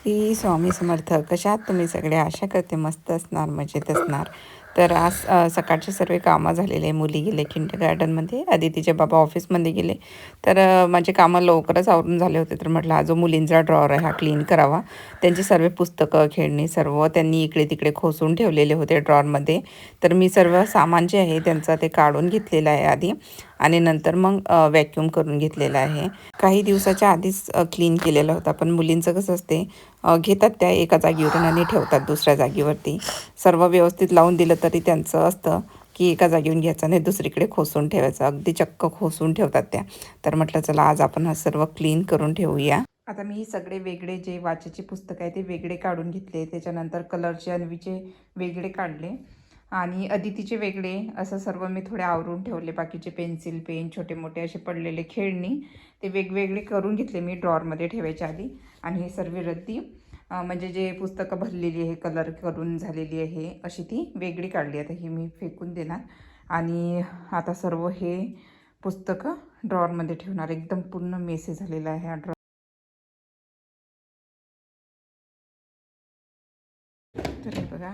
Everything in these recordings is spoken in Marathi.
श्री स्वामी समर्थ. कशा आहात तुम्ही सगळे? आशा करते मस्त असणार, मजेत असणार. तर आज सकाळचे सर्व कामं झालेले. मुली गेले किंडरगार्टनमध्ये, अदितीचे बाबा ऑफिसमध्ये गेले. तर माझे कामं लवकरच आवरून झाले होते. तर म्हटलं हा जो मुलींचा ड्रॉवर आहे हा क्लीन करावा. त्यांची सर्व पुस्तकं, खेळणी सर्व त्यांनी इकडे तिकडे खोसून ठेवलेले होते ड्रॉवरमध्ये. तर मी सर्व सामान जे आहे त्यांचं ते काढून घेतलेलं आहे आधी, आणि नंतर मग व्हॅक्यूम करून घेतलेलं आहे. काही दिवसाच्या आधीच क्लीन केलेला होता. पण मुलींचं कसं असते, घेतात त्या एका जागेवरून आणि ठेवतात दुसऱ्या जागेवरती. सर्व व्यवस्थित लावून दिलं तरी त्यांचं असतं की एका जागेवरून घ्यायचं आणि दुसरीकडे खोसून ठेवायचं. अगदी चक्क खोसून ठेवतात त्या. तर म्हटलं चला आज आपण हा सर्व क्लीन करून ठेवूया. आता मी सगळे वेगळे जे वाचायचे पुस्तक आहे ते वेगळे काढून घेतले. त्याच्यानंतर कलरचे, अन्वीचे वेगळे काढले आणि अदितीचे वेगळे. असं सर्व मी थोडे आवरून ठेवले. बाकीचे पेन्सिल, पेन, छोटे मोठे असे पडलेले खेळणी ते वेगवेगळे करून घेतले मी ड्रॉवरमध्ये ठेवायच्या आधी. आणि हे सर्व रद्दी म्हणजे जे पुस्तकं भरलेली आहे, कलर करून झालेली आहे, अशी ती वेगळी काढली. आता ही मी फेकून देणार आणि आता सर्व हे पुस्तकं ड्रॉवरमध्ये ठेवणार. एकदम पूर्ण मेसी झालेला आहे हा ड्रॉवर. तर हे बघा,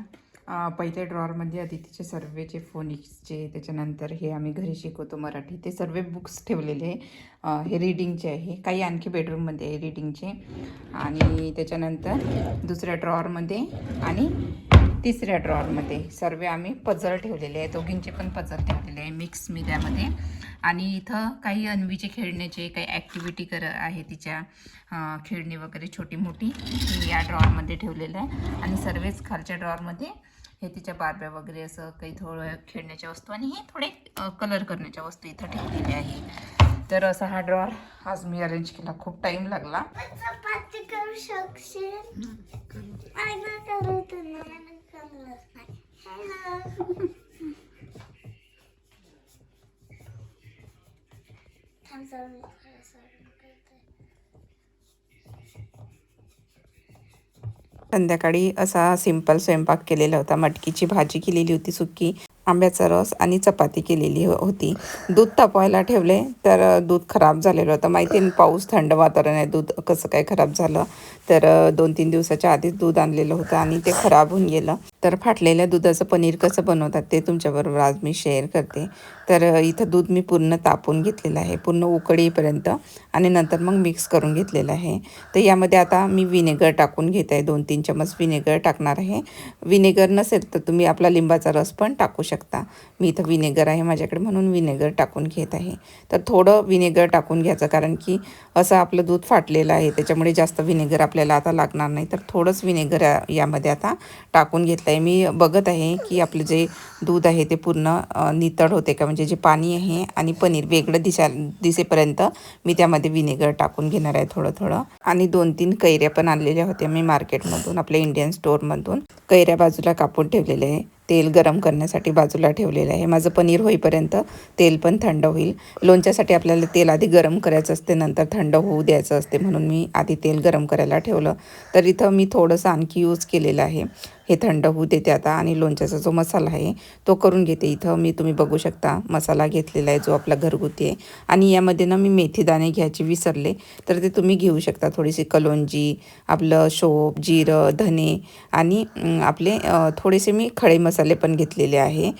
पहिल्या ड्रॉवरमध्ये अदितीचे सर्वेचे फोनिक्सचे, त्याच्यानंतर हे आम्ही घरी शिकवतो मराठी, ते सर्व बुक्स ठेवलेले आहे. हे रीडिंगचे आहे, काही आणखी बेडरूममध्ये आहे रीडिंगचे. आणि त्याच्यानंतर दुसऱ्या ड्रॉवरमध्ये आणि तिसऱ्या ड्रॉवरमध्ये सर्व आम्ही पझल ठेवलेले आहे. दोघींचे पण पझल ठेवलेले आहे मिक्स मीडियामध्ये. आणि इथं काही अन्वीचे खेळण्याचे काही ॲक्टिव्हिटी आहे तिच्या, खेळणी वगैरे छोटी मोठी या ड्रॉवरमध्ये ठेवलेलं आहे. आणि सर्वच खालच्या ड्रॉवरमध्ये हे तिच्या बारब्या वगैरे असं काही थोडं खेळण्याच्या वस्तू आणि हे थोडे कलर करण्याच्या वस्तू इथं ठेवलेल्या आहे. तर असा हा ड्रॉवर आज मी अरेंज केला. खूप टाईम लागला. संध्याकाळी असा सिंपल स्वयंपाक केलेला होता. मटकीची भाजी केलेली होती सुकी, आंब्याचा रस आणि चपाती केलेली होती. दूध तापवायला ठेवले तर दूध खराब झालेलं होतं. माहिती आहे पाऊस, थंड वातावरण आहे, दूध कसं काय खराब झालं. तर 2-3 दिवसाच्या आधीच दूध आणलेलं होतं आणि ते खराब होऊन गेलं. तर फाटलेल्या दुधाचं पनीर कसं बनवतात ते तुमच्याबरोबर आज मी शेअर करते. तर इथं दूध मी पूर्ण तापवून घेतलेलं आहे, पूर्ण उकळीपर्यंत, आणि नंतर मग मिक्स करून घेतलेलं आहे. तर यामध्ये आता मी विनेगर टाकून घेत आहे. 2-3 चमच विनेगर टाकणार आहे. विनेगर नसेल तर तुम्ही आपला लिंबाचा रस पण टाकू शकता. मी इथं विनेगर आहे माझ्याकडे म्हणून विनेगर टाकून घेत आहे. तर थोडं विनेगर टाकून घ्यायचं, कारण की असं आपलं दूध फाटलेलं आहे त्याच्यामुळे जास्त विनेगर आपल्याला आता लागणार नाही. तर थोडंच विनेगर यामध्ये आता टाकून घेतलं आहे. मी बघत आहे की आपलं जे दूध आहे ते पूर्ण नितळ होते का, म्हणजे जे पाणी आहे आणि पनीर वेगळं दिसेपर्यंत मी त्यामध्ये विनेगर टाकून घेणार आहे थोडं थोडं. आणि 2-3 कैऱ्या पण आणलेल्या होत्या मी मार्केटमधून, आपल्या इंडियन स्टोअरमधून. कैऱ्या बाजूला कापून ठेवलेले आहे. तेल गरम करण्यासाठी बाजूला ठेवलेलं आहे. माझं पनीर होईपर्यंत तेल पण थंड होईल. लोणच्यासाठी आपल्याला तेल आधी गरम करायचं असते, नंतर थंड होऊ द्यायचं असते, म्हणून मी आधी तेल गरम करायला ठेवलं. तर इथं मी थोडंसं आणखी यूज केलेलं आहे. हे थंड होऊ देते आता आणि लोणच्याचा जो मसाला आहे तो करून घेते. इथं मी तुम्ही बघू शकता मसाला घेतलेला आहे जो आपला घरगुती आहे. आणि यामध्ये ना मी मेथीदाणे घ्यायचे विसरले, तर ते तुम्ही घेऊ शकता. थोडीशी कलोंजी, आपलं शोप, जिरं, धने आणि आपले थोडेसे मी खडे मसाले पण घेतलेले आहे.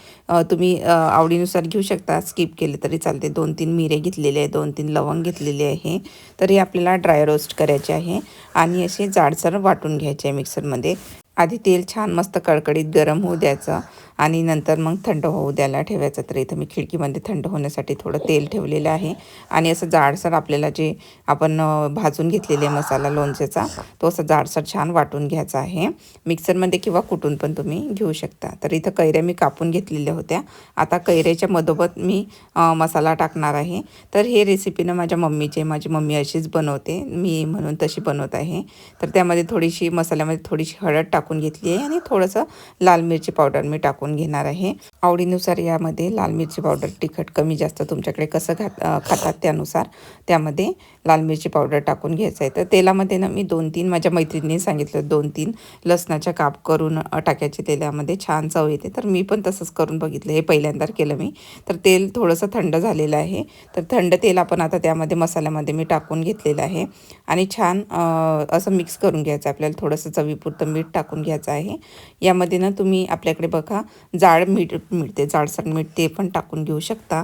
तुम्ही आवडीनुसार घेऊ शकता, स्किप केले तरी चालते. 2-3 मिरे घेतलेले आहे, 2-3 लवंग घेतलेले आहे. तर हे आपल्याला ड्राय रोस्ट करायचे आहे आणि असे जाडसर वाटून घ्यायचे आहे मिक्सरमध्ये. आधी तेल छान मस्त कडकडीत गरम होऊ द्यायचं आणि नंतर मग थंड होऊ द्यायला ठेवायचं. तर इथं मी खिडकीमध्ये थंड होण्यासाठी थोडं तेल ठेवलेलं आहे. आणि असं जाडसर आपल्याला जे आपण भाजून घेतलेले मसाला लोणच्याचा, तो असं जाडसर छान वाटून घ्यायचा आहे मिक्सरमध्ये, किंवा कुटून पण तुम्ही घेऊ शकता. तर इथं कैऱ्या मी कापून घेतलेल्या होत्या. आता कैऱ्याच्या मधोमध मी मसाला टाकणार आहे. तर हे रेसिपीनं माझ्या मम्मीचे, माझी मम्मी अशीच बनवते, मी म्हणून तशी बनवत आहे. तर त्यामध्ये थोडीशी मसाल्यामध्ये थोडीशी हळद टाकून घेतली आहे आणि थोडंसं लाल मिरची पावडर मी टाकून घेणार आहे. आवडीनुसार यामध्ये लाल मिरची पावडर, तिखट कमी जास्त तुमच्याकडे कसं खातात त्यानुसार त्यामध्ये लाल मिरची पावडर टाकून घ्यायचं आहे. तर तेलामध्ये ना मी 2-3 माझ्या मैत्रिणींनी सांगितलं 2-3 लसणाच्या काप करून टाकायचे तेलामध्ये, छान चव येते. तर मी पण तसंच करून बघितलं, हे पहिल्यांदा केलं मी. तर तेल थोडंसं थंड झालेलं आहे. तर थंड तेल आपण आता त्यामध्ये मसाल्यामध्ये मी टाकून घेतलेलं आहे आणि छान असं मिक्स करून घ्यायचं. आपल्याला थोडंसं चवीपुरतं मीठ टाकून घ्यायचं आहे. यामध्ये ना तुम्ही आपल्याकडे बघा जाड मीठ मिळते, जाडसर मीठ, ते पण टाकून घेऊ शकता.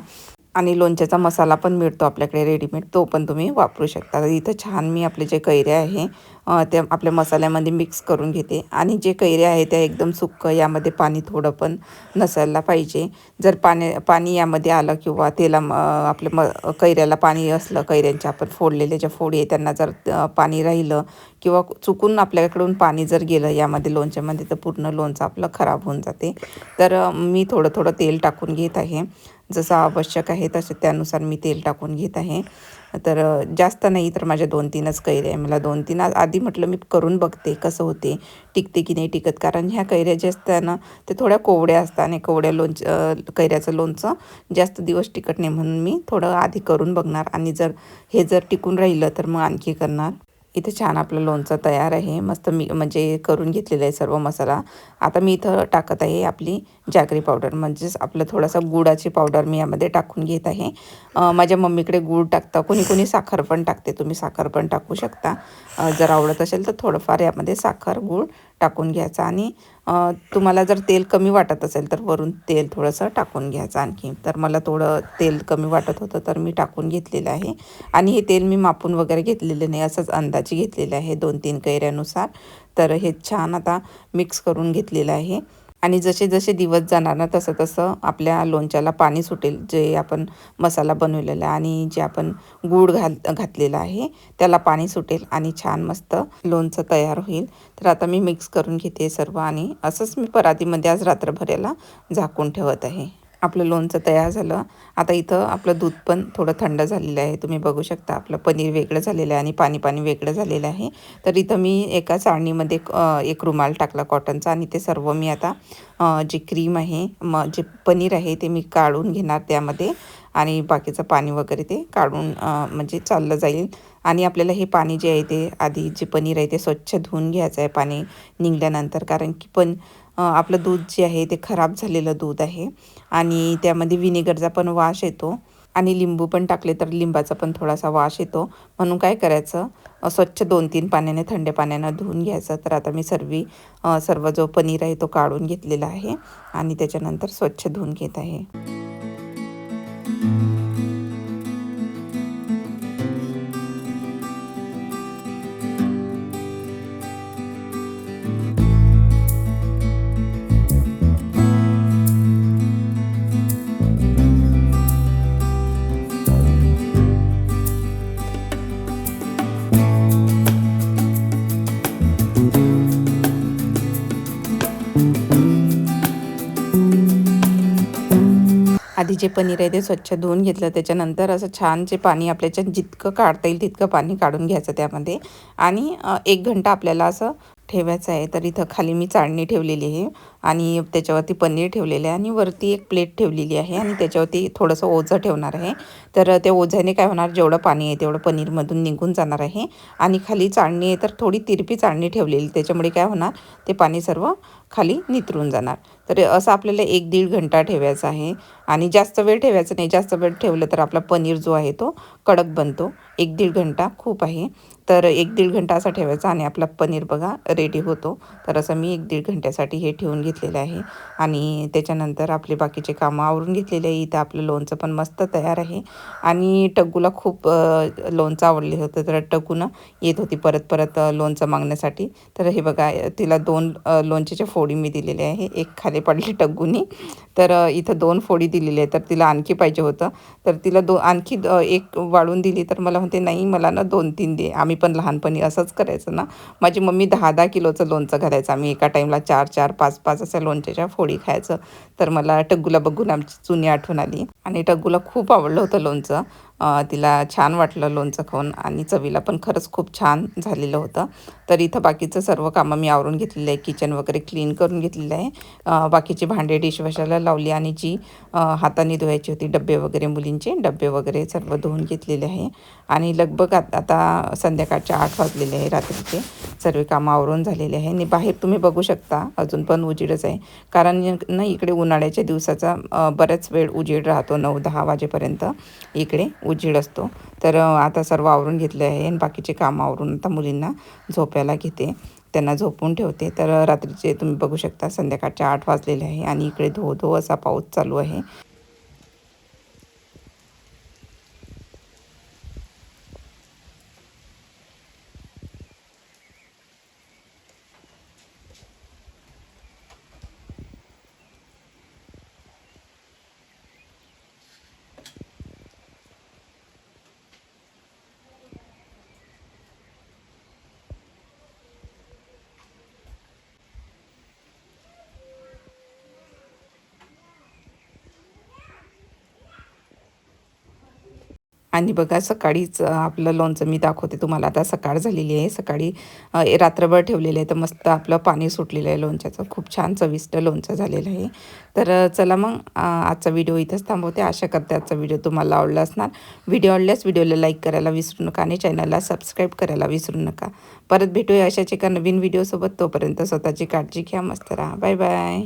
आणि लोणच्याचा मसाला पण मिळतो आपल्याकडे रेडीमेड, तो पण तुम्ही वापरू शकता. तर इथं छान मी आपले जे कैऱ्या आहे त्या आपल्या मसाल्यामध्ये मिक्स करून घेते. आणि जे कैऱ्या आहे त्या एकदम सुक्क, यामध्ये पाणी थोडं पण नसायला पाहिजे. जर पाणी यामध्ये आलं किंवा तेला आपल्या कैऱ्याला पाणी असलं, कैऱ्यांच्या आपण फोडलेल्या ज्या फोडी आहे त्यांना जर पाणी राहिलं किंवा चुकून आपल्याकडून पाणी जर गेलं यामध्ये लोणच्यामध्ये, तर पूर्ण लोणचं आपलं खराब होऊन जाते. तर मी थोडं थोडं तेल टाकून घेत आहे. जसं आवश्यक आहे तसे त्यानुसार मी तेल टाकून घेत आहे. तर जास्त नाही, तर माझ्या 2-3च कैऱ्या आहे. मला 2-3 आधी म्हटलं मी करून बघते कसं होते, टिकते की नाही टिकत. कारण ह्या कैऱ्या ज्या असतात ना, ते थोड्या कोवड्या असतात आणि कोवड्या कैऱ्याचं लोणचं जास्त दिवस टिकत नाही. म्हणून मी थोडं आधी करून बघणार आणि जर टिकून राहिलं तर मग आणखी करणार. इथे छान आपलं लोणचं तयार आहे. मस्त मी म्हणजे करून घेतलेलं आहे सर्व मसाला. आता मी इथं टाकत आहे आपली जॅगरी पावडर, म्हणजेच आपलं थोडासा गुळाची पावडर मी यामध्ये टाकून घेत आहे. माझ्या मम्मीकडे गूळ टाकतं, कोणी कोणी साखर पण टाकते, तुम्ही साखर पण टाकू शकता. जर आवडत असेल तर थोडंफार यामध्ये साखर गूळ टाकून घ्यायचा. आणि तुम्हाला जर तेल कमी वाटत असेल तर वरून तेल थोडंसं टाकून घ्यायचं आणखी. तर मला थोडं तेल कमी वाटत होतं तर मी टाकून घेतलेलं आहे. आणि हे तेल मी मापून वगैरे घेतलेलं नाही, असंच अंदाजे घेतलेलं आहे 2-3 कैऱ्यानुसार. तर हे छान आता मिक्स करून घेतलेलं आहे. आणि जसे जसे दिवस जाणार ना, तसं तसं आपल्या लोणच्याला पाणी सुटेल. जे आपण मसाला बनवलेला आणि जे आपण गूळ घातलेला आहे त्याला पाणी सुटेल आणि छान मस्त लोणचं तयार होईल. तर आता मी मिक्स करून घेते सर्व आणि असंच मी परातीमध्ये आज रात्रभराला झाकून ठेवत आहे. आपलं लोणचं तयार झालं. आता इथं आपलं दूध पण थोडं थंड झालेलं आहे. तुम्ही बघू शकता आपलं पनीर वेगळं झालेलं आहे आणि पाणी वेगळं झालेलं आहे. तर इथं मी एका चाळणीमध्ये एक रुमाल टाकला कॉटनचा आणि ते सर्व मी आता जी क्रीम आहे, जे पनीर आहे ते मी काढून घेणार त्यामध्ये. आणि बाकीचं पाणी वगैरे ते काढून म्हणजे चाललं जाईल. आणि आपल्याला हे पाणी जे आहे ते आधी जे पनीर आहे ते स्वच्छ धुवून घ्यायचं आहे पाणी निघाल्यानंतर. कारण की आपलं दूध जे आहे ते खराब झालेलं दूध आहे आणि त्यामध्ये विनेगरचा पण वास येतो. आणि लिंबू पण टाकले तर लिंबाचा पण थोडासा वास येतो. म्हणून काय करायचं, स्वच्छ 2-3 पाण्याने, थंड पाण्यानं धुवून घ्यायचं. तर आता मी सर्व जो पनीर आहे तो काढून घेतलेला आहे आणि त्याच्यानंतर स्वच्छ धुवून घेत आहे. आधी जे पनीर आहे ते स्वच्छ धुवून घेतलं. त्याच्यानंतर असं छान जे पाणी आपल्याच्यात जितकं काढता येईल तितकं पाणी काढून घ्यायचं त्यामध्ये. आणि 1 घंटा आपल्याला असं ठेवायचं आहे. तर इथं खाली मी चाळणी ठेवलेली आहे आणि त्याच्यावरती पनीर ठेवलेलं आहे आणि वरती एक प्लेट ठेवलेली आहे आणि त्याच्यावरती थोडंसं ओझं ठेवणार आहे. तर त्या ओझ्याने काय होणार, जेवढं पाणी आहे तेवढं पनीरमधून निघून जाणार आहे. आणि खाली चाळणी आहे तर थोडी तिरपी चाळणी ठेवलेली, त्याच्यामुळे काय होणार, ते पाणी सर्व खाली नितरून जाणार. तर असं आपल्याला 1-1.5 घंटा ठेवायचं आहे. आणि जास्त वेळ ठेवायचं नाही, जास्त वेळ ठेवलं तर आपला पनीर जो आहे तो कडक बनतो. 1-1.5 घंटा खूप आहे. तर 1-1.5 घंटा असा ठेवायचा आणि आपला पनीर बघा रेडी होतो. तर असं मी 1-1.5 घंट्यासाठी हे ठेवून घेतलेलं आहे. आणि त्याच्यानंतर आपले बाकीचे कामं आवरून घेतलेले आहे. इथं आपलं लोणचं पण मस्त तयार आहे. आणि टग्गूला खूप लोणचं आवडले होतं, तर टग्गूनं येत होती परत परत लोणचं मागण्यासाठी. तर हे बघा, तिला 2 लोणच्याच्या फोडी मी दिलेल्या आहे. एक खाली पडली टग्गूनी, तर इथं 2 फोडी दिलेली आहे. तर तिला आणखी पाहिजे होतं, तर तिला आणखी एक वाढून दिली. तर मला म्हणते, नाही मला ना 2-3 दे. आम्ही पण लहानपणी असंच करायचं ना. माझी मम्मी 10-10 किलोचं लोणचं घालायचं. आम्ही एका टाईमला 4-4, 5-5 अशा लोणच्याच्या फोडी खायचं. तर मला टग्गूला बघून आमची जुनी आठवण आली आणि टग्गूला खूप आवडलं होतं लोणचं. तिला छान वाटलं लोणचं खाऊन आणि चवीला पण खरंच खूप छान झालेलं होतं. तर इथं बाकीचं सर्व कामं मी आवरून घेतलेलं आहे. किचन वगैरे क्लीन करून घेतलेलं आहे. बाकीची भांडे डिशवॉशरला लावली आणि जी हाताने धुवायची होती डब्बे वगैरे, मुलींचे डब्बे वगैरे सर्व धुवून घेतलेले आहे. आणि लगभग आता संध्याकाळचे 8 वाजलेले आहे रात्रीचे. सर्व कामं आवरून झालेले आहे आणि बाहेर तुम्ही बघू शकता अजून पण उजेडच आहे. कारण ना इकडे उन्हाळ्याच्या दिवसाचा बराच वेळ उजेड राहतो, 9-10 वाजेपर्यंत इकडे उजेड असतो. तर आता सर्व आवरून घेतले आहे आणि बाकीचे कामं आवरून आता मुलींना झोपायला घेते, त्यांना झोपून ठेवते. तर रात्रीचे तुम्ही बघू शकता संध्याकाळचे 8 वाजलेले आहे आणि इकडे धो धो असा पाऊस चालू आहे. आणि बघा सकाळीच आपलं लोणचं मी दाखवते तुम्हाला. आता सकाळ झालेली आहे. सकाळी रात्रभर ठेवलेलं आहे तर मस्त आपलं पाणी सुटलेलं आहे लोणच्याचं. खूप छान चविष्ट लोणचं झालेलं आहे. तर चला मग आजचा व्हिडिओ इथंच थांबवते. आशा करते आजचा व्हिडिओ तुम्हाला आवडला असणार. व्हिडिओ आवडल्यास व्हिडिओला लाईक करायला विसरू नका आणि चॅनलला सबस्क्राईब करायला विसरू नका. परत भेटूया अशाच एका नवीन व्हिडिओसोबत. तोपर्यंत स्वतःची काळजी घ्या. मस्त राहा. Bye bye.